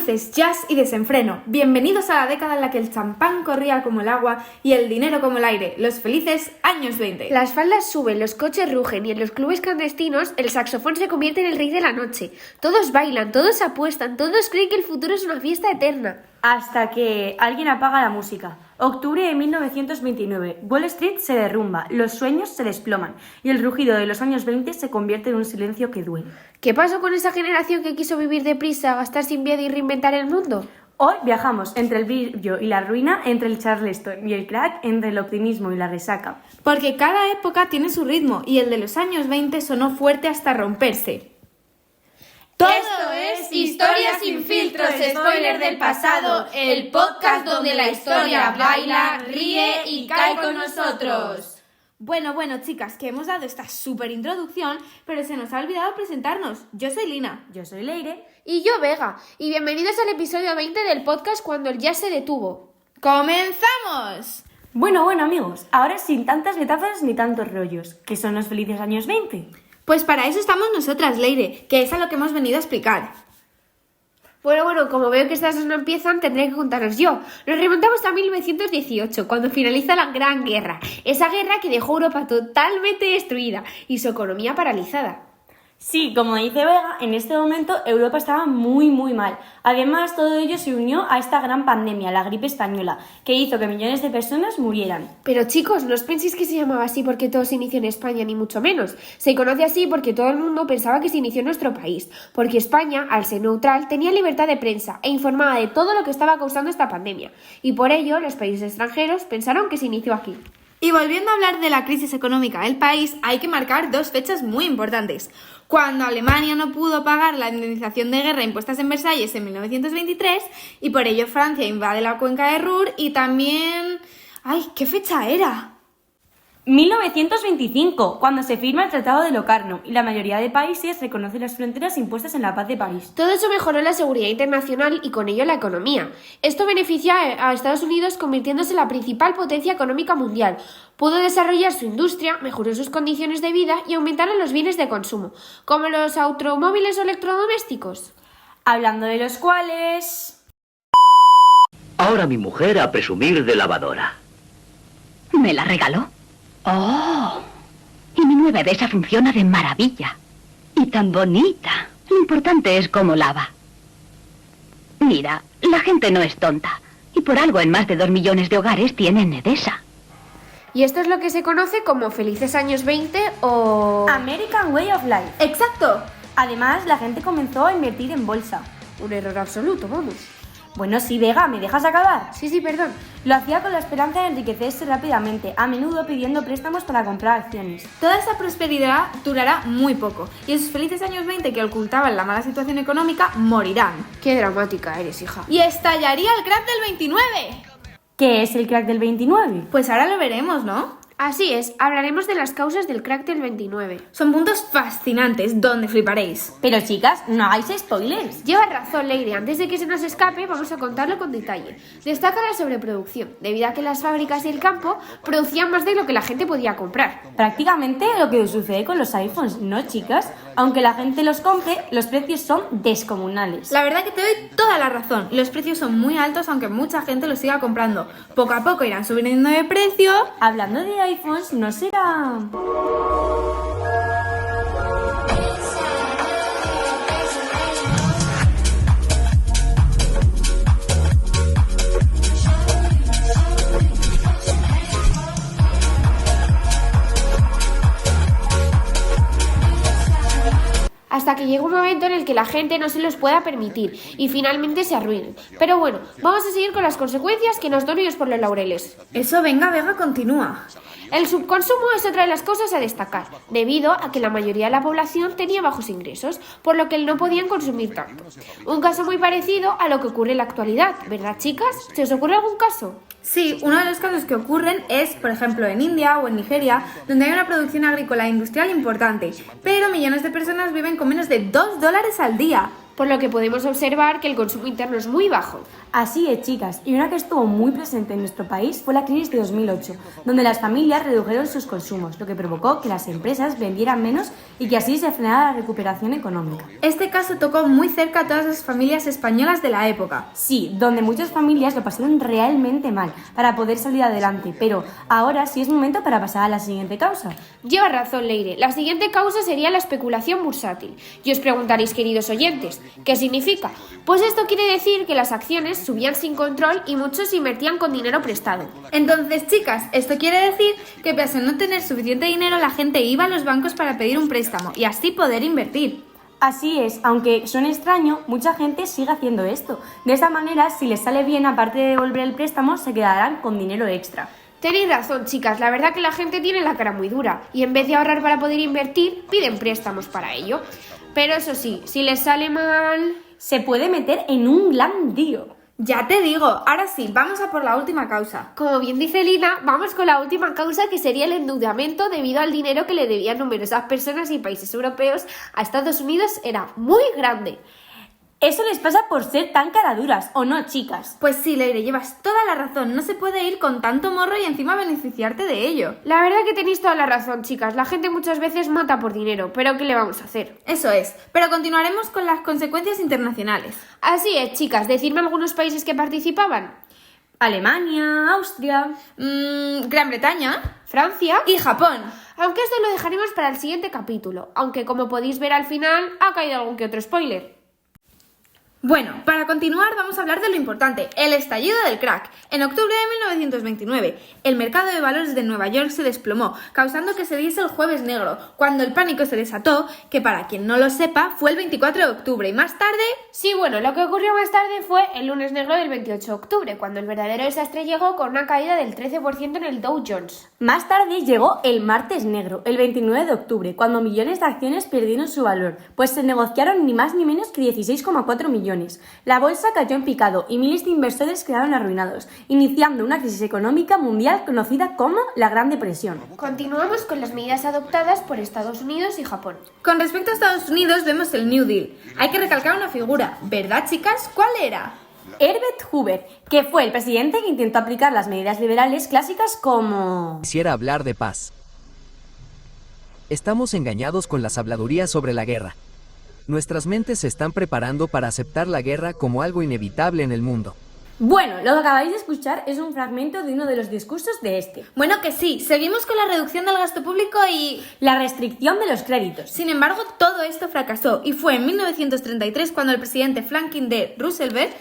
luces, jazz y desenfreno. Bienvenidos a la década en la que el champán corría como el agua y el dinero como el aire. Los felices años 20. Las faldas suben, los coches rugen y en los clubes clandestinos el saxofón se convierte en el rey de la noche. Todos bailan, todos apuestan, todos creen que el futuro es una fiesta eterna. Hasta que alguien apaga la música. Octubre de 1929. Wall Street se derrumba, los sueños se desploman y el rugido de los años 20 se convierte en un silencio que duele. ¿Qué pasó con esa generación que quiso vivir deprisa, gastar sin miedo y reinventar el mundo? Hoy viajamos entre el brillo y la ruina, entre el Charleston y el crack, entre el optimismo y la resaca. Porque cada época tiene su ritmo y el de los años 20 sonó fuerte hasta romperse. Esto es Historia sin filtros, spoiler del pasado, el podcast donde la historia baila, ríe y cae con nosotros. Bueno, chicas, que hemos dado esta súper introducción, pero se nos ha olvidado presentarnos. Yo soy Lina. Yo soy Leire. Y yo, Vega. Y bienvenidos al episodio 20 del podcast Cuando el jazz se detuvo. ¡Comenzamos! Bueno, amigos, ahora sin tantas metáforas ni tantos rollos. ¿Qué son los felices años 20? Pues para eso estamos nosotras, Leire, que es a lo que hemos venido a explicar. Bueno, como veo que estas no empiezan, tendré que contaros yo. Nos remontamos a 1918, cuando finaliza la Gran Guerra. Esa guerra que dejó Europa totalmente destruida y su economía paralizada. Sí, como dice Vega, en este momento Europa estaba muy mal. Además, todo ello se unió a esta gran pandemia, la gripe española, que hizo que millones de personas murieran. Pero chicos, no os penséis que se llamaba así porque todo se inició en España, ni mucho menos. Se conoce así porque todo el mundo pensaba que se inició en nuestro país, porque España, al ser neutral, tenía libertad de prensa e informaba de todo lo que estaba causando esta pandemia. Y por ello, los países extranjeros pensaron que se inició aquí. Y volviendo a hablar de la crisis económica del país, hay que marcar dos fechas muy importantes. Cuando Alemania no pudo pagar la indemnización de guerra impuestas en Versalles en 1923 y por ello Francia invade la cuenca de Ruhr y también... ¡Ay, qué fecha era! 1925, cuando se firma el Tratado de Locarno y la mayoría de países reconocen las fronteras impuestas en la Paz de París. Todo eso mejoró la seguridad internacional y con ello la economía. Esto beneficia a Estados Unidos convirtiéndose en la principal potencia económica mundial. Pudo desarrollar su industria, mejoró sus condiciones de vida y aumentaron los bienes de consumo, como los automóviles o electrodomésticos. Hablando de los cuales... Ahora mi mujer a presumir de lavadora. ¿Me la regaló? ¡Oh! Y mi nueva Edesa funciona de maravilla. Y tan bonita. Lo importante es cómo lava. Mira, la gente no es tonta. Y por algo en más de 2 millones de hogares tienen Edesa. Y esto es lo que se conoce como felices años 20 o... American Way of Life. ¡Exacto! Además, la gente comenzó a invertir en bolsa. Un error absoluto, vamos. Bueno, sí, Vega, ¿me dejas acabar? Sí, perdón. Lo hacía con la esperanza de enriquecerse rápidamente, a menudo pidiendo préstamos para comprar acciones. Toda esa prosperidad durará muy poco y esos felices años 20 que ocultaban la mala situación económica morirán. Qué dramática eres, hija. Y estallaría el crack del 29. ¿Qué es el crack del 29? Pues ahora lo veremos, ¿no? Así es, hablaremos de las causas del crack del 29. Son puntos fascinantes donde fliparéis. Pero chicas, no hagáis spoilers. Lleva razón, Leire. Antes de que se nos escape, vamos a contarlo con detalle. Destaca la sobreproducción, debido a que las fábricas y el campo producían más de lo que la gente podía comprar. Prácticamente lo que sucede con los iPhones, ¿no, chicas? Aunque la gente los compre, los precios son descomunales. La verdad que te doy toda la razón. Los precios son muy altos, aunque mucha gente los siga comprando. Poco a poco irán subiendo de precio. Hablando de iPhones, ¿no será...? Hasta que llega un momento en el que la gente no se los pueda permitir y finalmente se arruinen. Pero bueno, vamos a seguir con las consecuencias que nos donen por los laureles. Eso, venga, Vega, continúa. El subconsumo es otra de las cosas a destacar, debido a que la mayoría de la población tenía bajos ingresos, por lo que no podían consumir tanto. Un caso muy parecido a lo que ocurre en la actualidad, ¿verdad, chicas? ¿Se os ocurre algún caso? Sí, uno de los casos que ocurren es, por ejemplo, en India o en Nigeria, donde hay una producción agrícola e industrial importante, pero millones de personas viven con menos de $2 al día. por lo que podemos observar que el consumo interno es muy bajo. Así es, chicas, y una que estuvo muy presente en nuestro país fue la crisis de 2008, donde las familias redujeron sus consumos, lo que provocó que las empresas vendieran menos y que así se frenara la recuperación económica. Este caso tocó muy cerca a todas las familias españolas de la época. Sí, donde muchas familias lo pasaron realmente mal para poder salir adelante, pero ahora sí es momento para pasar a la siguiente causa. Lleva razón, Leire. La siguiente causa sería la especulación bursátil. Y os preguntaréis, queridos oyentes, ¿qué significa? Pues esto quiere decir que las acciones subían sin control y muchos invertían con dinero prestado. Entonces, chicas, esto quiere decir que pese a no tener suficiente dinero, la gente iba a los bancos para pedir un préstamo y así poder invertir. Así es, aunque suene extraño, mucha gente sigue haciendo esto. De esta manera, si les sale bien, aparte de devolver el préstamo, se quedarán con dinero extra. Tenéis razón, chicas, la verdad que la gente tiene la cara muy dura y en vez de ahorrar para poder invertir, piden préstamos para ello. Pero eso sí, si les sale mal... Se puede meter en un gran lío. Ya te digo, ahora sí, vamos a por la última causa. Como bien dice Lina, vamos con la última causa, que sería el endeudamiento debido al dinero que le debían numerosas personas y países europeos a Estados Unidos era muy grande. Eso les pasa por ser tan caraduras, ¿o no, chicas? Pues sí, Leire, llevas toda la razón. No se puede ir con tanto morro y encima beneficiarte de ello. La verdad que tenéis toda la razón, chicas. La gente muchas veces mata por dinero, pero ¿qué le vamos a hacer? Eso es, pero continuaremos con las consecuencias internacionales. Así es, chicas. Decidme algunos países que participaban. Alemania, Austria... Gran Bretaña Francia y Japón. Aunque esto lo dejaremos para el siguiente capítulo, aunque como podéis ver al final ha caído algún que otro spoiler. Bueno, para continuar vamos a hablar de lo importante, el estallido del crack. En octubre de 1929, el mercado de valores de Nueva York se desplomó, causando que se diese el Jueves Negro, cuando el pánico se desató, que para quien no lo sepa, fue el 24 de octubre y más tarde... Sí, bueno, lo que ocurrió más tarde fue el Lunes Negro del 28 de octubre, cuando el verdadero desastre llegó con una caída del 13% en el Dow Jones. Más tarde llegó el Martes Negro, el 29 de octubre, cuando millones de acciones perdieron su valor, pues se negociaron ni más ni menos que 16,4 millones. La bolsa cayó en picado y miles de inversores quedaron arruinados, iniciando una crisis económica mundial conocida como la Gran Depresión. Continuamos con las medidas adoptadas por Estados Unidos y Japón. Con respecto a Estados Unidos vemos el New Deal. Hay que recalcar una figura, ¿verdad, chicas? ¿Cuál era? Herbert Hoover, que fue el presidente que intentó aplicar las medidas liberales clásicas como... Quisiera hablar de paz. Estamos engañados con las habladurías sobre la guerra. Nuestras mentes se están preparando para aceptar la guerra como algo inevitable en el mundo. Bueno, lo que acabáis de escuchar es un fragmento de uno de los discursos de este. Bueno que sí, seguimos con la reducción del gasto público y... La restricción de los créditos. Sin embargo, todo esto fracasó y fue en 1933 cuando el presidente Franklin D. Roosevelt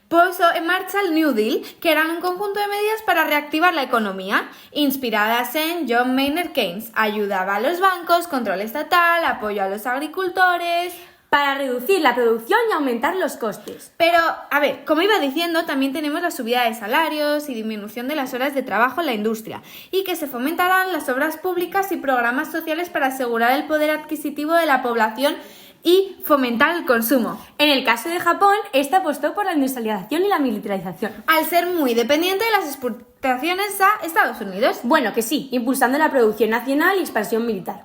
puso en marcha el New Deal, que eran un conjunto de medidas para reactivar la economía, inspiradas en John Maynard Keynes. Ayudaba a los bancos, control estatal, apoyo a los agricultores... Para reducir la producción y aumentar los costes. Pero, a ver, como iba diciendo, también tenemos la subida de salarios y disminución de las horas de trabajo en la industria, y que se fomentarán las obras públicas y programas sociales para asegurar el poder adquisitivo de la población y fomentar el consumo. En el caso de Japón, esta apostó por la industrialización y la militarización. Al ser muy dependiente de las exportaciones a Estados Unidos. Bueno, que sí, impulsando la producción nacional y expansión militar.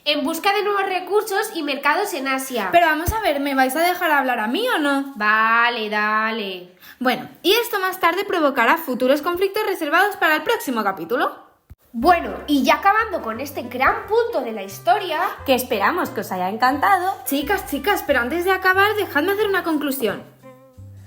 En busca de nuevos recursos y mercados en Asia. Pero vamos a ver, ¿me vais a dejar hablar a mí o no? Vale, dale. Bueno, y esto más tarde provocará futuros conflictos reservados para el próximo capítulo. Bueno, y ya acabando con este gran punto de la historia... Que esperamos que os haya encantado. Chicas, pero antes de acabar, dejadme hacer una conclusión.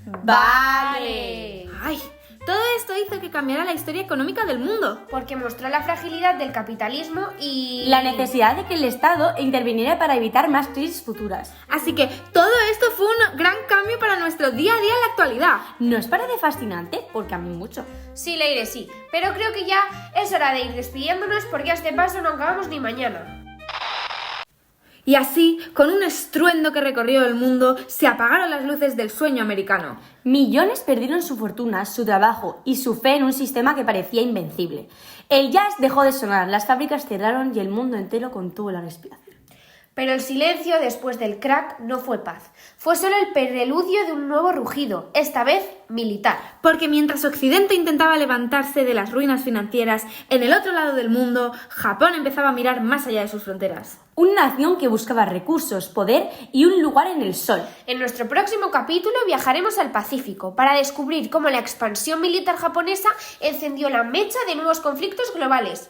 Vale. Ay, todo esto hizo que cambiara la historia económica del mundo. Porque mostró la fragilidad del capitalismo y... La necesidad de que el Estado interviniera para evitar más crisis futuras. Así que todo esto fue un gran cambio para nuestro día a día en la actualidad. ¿No os parece fascinante? Porque a mí mucho. Sí, Leire, sí. Pero creo que ya es hora de ir despidiéndonos porque a este paso no acabamos ni mañana. Y así, con un estruendo que recorrió el mundo, se apagaron las luces del sueño americano. Millones perdieron su fortuna, su trabajo y su fe en un sistema que parecía invencible. El jazz dejó de sonar, las fábricas cerraron y el mundo entero contuvo la respiración. Pero el silencio después del crack no fue paz. Fue solo el preludio de un nuevo rugido, esta vez militar. Porque mientras Occidente intentaba levantarse de las ruinas financieras, en el otro lado del mundo, Japón empezaba a mirar más allá de sus fronteras. una nación que buscaba recursos, poder y un lugar en el sol. En nuestro próximo capítulo viajaremos al Pacífico para descubrir cómo la expansión militar japonesa encendió la mecha de nuevos conflictos globales.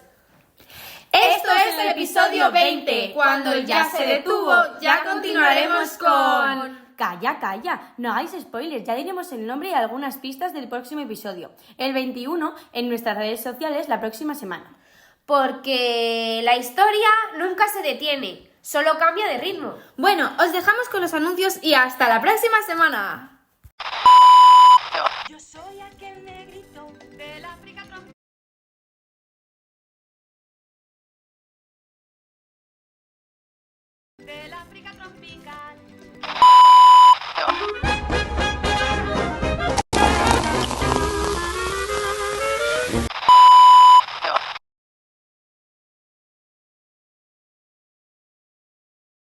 Esto es el episodio 20. Cuando el ya se detuvo, ya continuaremos con... Calla, no hagáis spoilers, ya diremos el nombre y algunas pistas del próximo episodio. El 21 en nuestras redes sociales la próxima semana. Porque la historia nunca se detiene, solo cambia de ritmo. Bueno, os dejamos con los anuncios y hasta la próxima semana. Yo soy aquel negrito del África tropical. Del África tropical.